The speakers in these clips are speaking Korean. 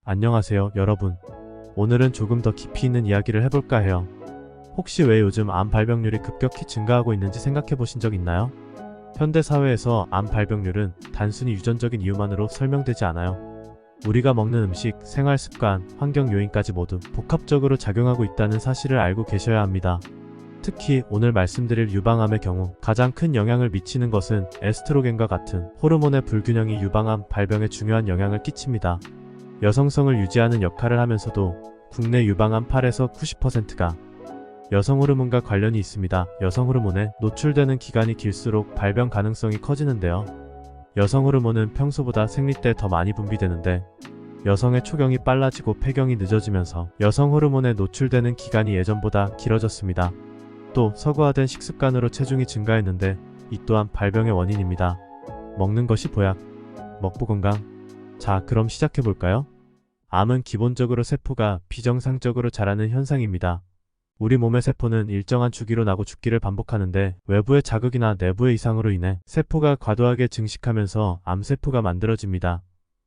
안녕하세요, 여러분. 오늘은 조금 더 깊이 있는 이야기를 해볼까 해요. 혹시 왜 요즘 암 발병률이 급격히 증가하고 있는지 생각해 보신 적 있나요? 현대 사회에서 암 발병률은 단순히 유전적인 이유만으로 설명되지 않아요. 우리가 먹는 음식, 생활 습관, 환경 요인까지 모두 복합적으로 작용하고 있다는 사실을 알고 계셔야 합니다. 특히 오늘 말씀드릴 유방암의 경우 가장 큰 영향을 미치는 것은 에스트로겐과 같은 호르몬의 불균형이 유방암 발병에 중요한 영향을 끼칩니다. 여성성을 유지하는 역할을 하면서도 국내 유방암 8에서 90%가 여성 호르몬과 관련이 있습니다. 여성 호르몬에 노출되는 기간이 길수록 발병 가능성이 커지는데요. 여성 호르몬은 평소보다 생리 때 더 많이 분비되는데 여성의 초경이 빨라지고 폐경이 늦어지면서 여성 호르몬에 노출되는 기간이 예전보다 길어졌습니다. 또 서구화된 식습관으로 체중이 증가했는데 이 또한 발병의 원인입니다. 먹는 것이 보약, 먹보 건강. 자, 그럼 시작해볼까요? 암은 기본적으로 세포가 비정상적으로 자라는 현상입니다. 우리 몸의 세포는 일정한 주기로 나고 죽기를 반복하는데 외부의 자극이나 내부의 이상으로 인해 세포가 과도하게 증식하면서 암세포가 만들어집니다.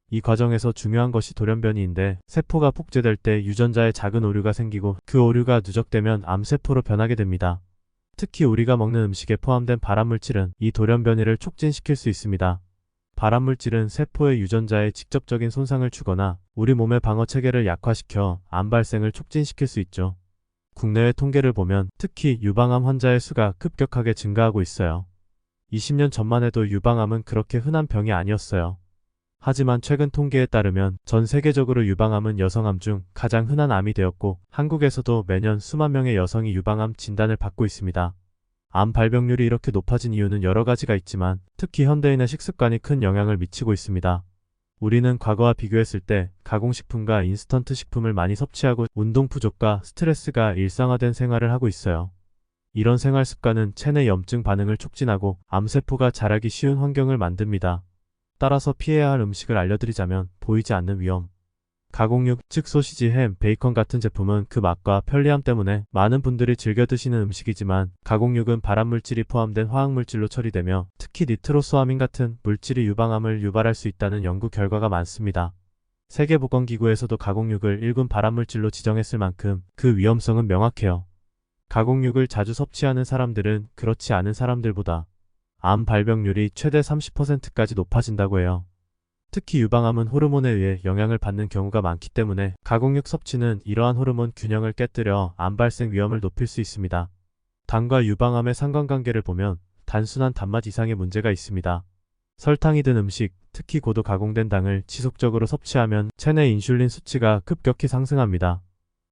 이 과정에서 중요한 것이 돌연변이인데 세포가 복제될 때 유전자에 작은 오류가 생기고 그 오류가 누적되면 암세포로 변하게 됩니다. 특히 우리가 먹는 음식에 포함된 발암물질은 이 돌연변이를 촉진시킬 수 있습니다. 발암물질은 세포의 유전자에 직접적인 손상을 주거나 우리 몸의 방어체계를 약화시켜 암 발생을 촉진시킬 수 있죠. 국내외 통계를 보면 특히 유방암 환자의 수가 급격하게 증가하고 있어요. 20년 전만 해도 유방암은 그렇게 흔한 병이 아니었어요. 하지만 최근 통계에 따르면 전 세계적으로 유방암은 여성암 중 가장 흔한 암이 되었고 한국에서도 매년 수만 명의 여성이 유방암 진단을 받고 있습니다. 암 발병률이 이렇게 높아진 이유는 여러 가지가 있지만 특히 현대인의 식습관이 큰 영향을 미치고 있습니다. 우리는 과거와 비교했을 때 가공식품과 인스턴트 식품을 많이 섭취하고 운동 부족과 스트레스가 일상화된 생활을 하고 있어요. 이런 생활 습관은 체내 염증 반응을 촉진하고 암세포가 자라기 쉬운 환경을 만듭니다. 따라서 피해야 할 음식을 알려드리자면 보이지 않는 위험. 가공육, 즉 소시지, 햄, 베이컨 같은 제품은 그 맛과 편리함 때문에 많은 분들이 즐겨 드시는 음식이지만 가공육은 발암물질이 포함된 화학물질로 처리되며 특히 니트로소아민 같은 물질이 유방암을 유발할 수 있다는 연구 결과가 많습니다. 세계보건기구에서도 가공육을 1군 발암물질로 지정했을 만큼 그 위험성은 명확해요. 가공육을 자주 섭취하는 사람들은 그렇지 않은 사람들보다 암 발병률이 최대 30%까지 높아진다고 해요. 특히 유방암은 호르몬에 의해 영향을 받는 경우가 많기 때문에 가공육 섭취는 이러한 호르몬 균형을 깨뜨려 암 발생 위험을 높일 수 있습니다. 당과 유방암의 상관관계를 보면 단순한 단맛 이상의 문제가 있습니다. 설탕이 든 음식, 특히 고도 가공된 당을 지속적으로 섭취하면 체내 인슐린 수치가 급격히 상승합니다.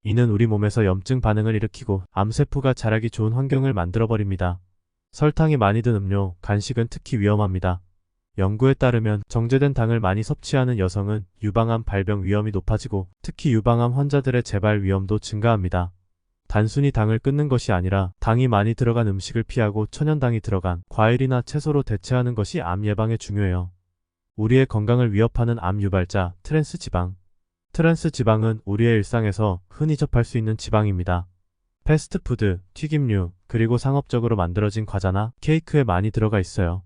이는 우리 몸에서 염증 반응을 일으키고 암세포가 자라기 좋은 환경을 만들어버립니다. 설탕이 많이 든 음료, 간식은 특히 위험합니다. 연구에 따르면 정제된 당을 많이 섭취하는 여성은 유방암 발병 위험이 높아지고 특히 유방암 환자들의 재발 위험도 증가합니다. 단순히 당을 끊는 것이 아니라 당이 많이 들어간 음식을 피하고 천연당이 들어간 과일이나 채소로 대체하는 것이 암 예방에 중요해요. 우리의 건강을 위협하는 암 유발자, 트랜스 지방. 트랜스 지방은 우리의 일상에서 흔히 접할 수 있는 지방입니다. 패스트푸드, 튀김류, 그리고 상업적으로 만들어진 과자나 케이크에 많이 들어가 있어요.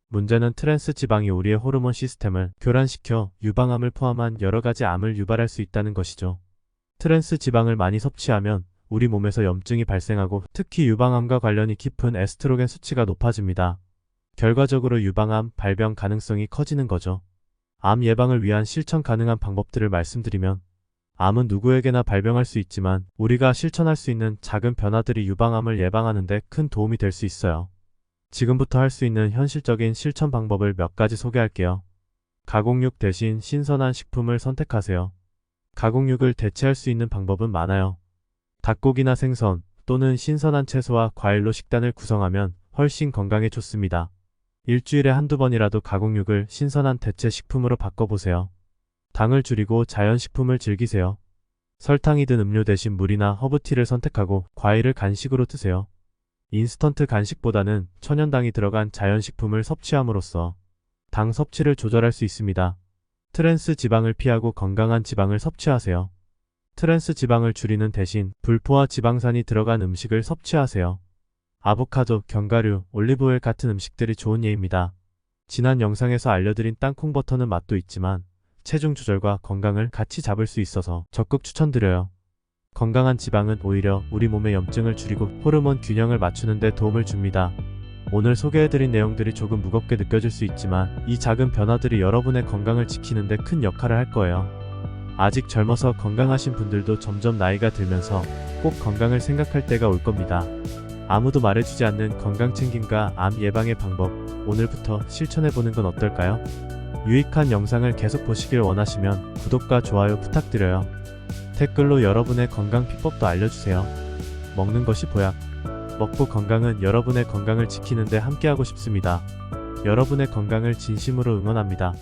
문제는 트랜스 지방이 우리의 호르몬 시스템을 교란시켜 유방암을 포함한 여러 가지 암을 유발할 수 있다는 것이죠. 트랜스 지방을 많이 섭취하면 우리 몸에서 염증이 발생하고 특히 유방암과 관련이 깊은 에스트로겐 수치가 높아집니다. 결과적으로 유방암 발병 가능성이 커지는 거죠. 암 예방을 위한 실천 가능한 방법들을 말씀드리면 암은 누구에게나 발병할 수 있지만 우리가 실천할 수 있는 작은 변화들이 유방암을 예방하는 데 큰 도움이 될 수 있어요. 지금부터 할 수 있는 현실적인 실천 방법을 몇 가지 소개할게요. 가공육 대신 신선한 식품을 선택하세요. 가공육을 대체할 수 있는 방법은 많아요. 닭고기나 생선 또는 신선한 채소와 과일로 식단을 구성하면 훨씬 건강에 좋습니다. 일주일에 한두 번이라도 가공육을 신선한 대체 식품으로 바꿔보세요. 당을 줄이고 자연식품을 즐기세요. 설탕이 든 음료 대신 물이나 허브티를 선택하고 과일을 간식으로 드세요. 인스턴트 간식보다는 천연당이 들어간 자연식품을 섭취함으로써 당 섭취를 조절할 수 있습니다. 트랜스 지방을 피하고 건강한 지방을 섭취하세요. 트랜스 지방을 줄이는 대신 불포화 지방산이 들어간 음식을 섭취하세요. 아보카도, 견과류, 올리브오일 같은 음식들이 좋은 예입니다. 지난 영상에서 알려드린 땅콩버터는 맛도 있지만 체중 조절과 건강을 같이 잡을 수 있어서 적극 추천드려요. 건강한 지방은 오히려 우리 몸의 염증을 줄이고 호르몬 균형을 맞추는 데 도움을 줍니다. 오늘 소개해드린 내용들이 조금 무겁게 느껴질 수 있지만 이 작은 변화들이 여러분의 건강을 지키는 데 큰 역할을 할 거예요. 아직 젊어서 건강하신 분들도 점점 나이가 들면서 꼭 건강을 생각할 때가 올 겁니다. 아무도 말해주지 않는 건강 챙김과 암 예방의 방법, 오늘부터 실천해보는 건 어떨까요? 유익한 영상을 계속 보시길 원하시면 구독과 좋아요 부탁드려요. 댓글로 여러분의 건강 비법도 알려주세요. 먹는 것이 보약. 먹고 건강은 여러분의 건강을 지키는 데 함께하고 싶습니다. 여러분의 건강을 진심으로 응원합니다.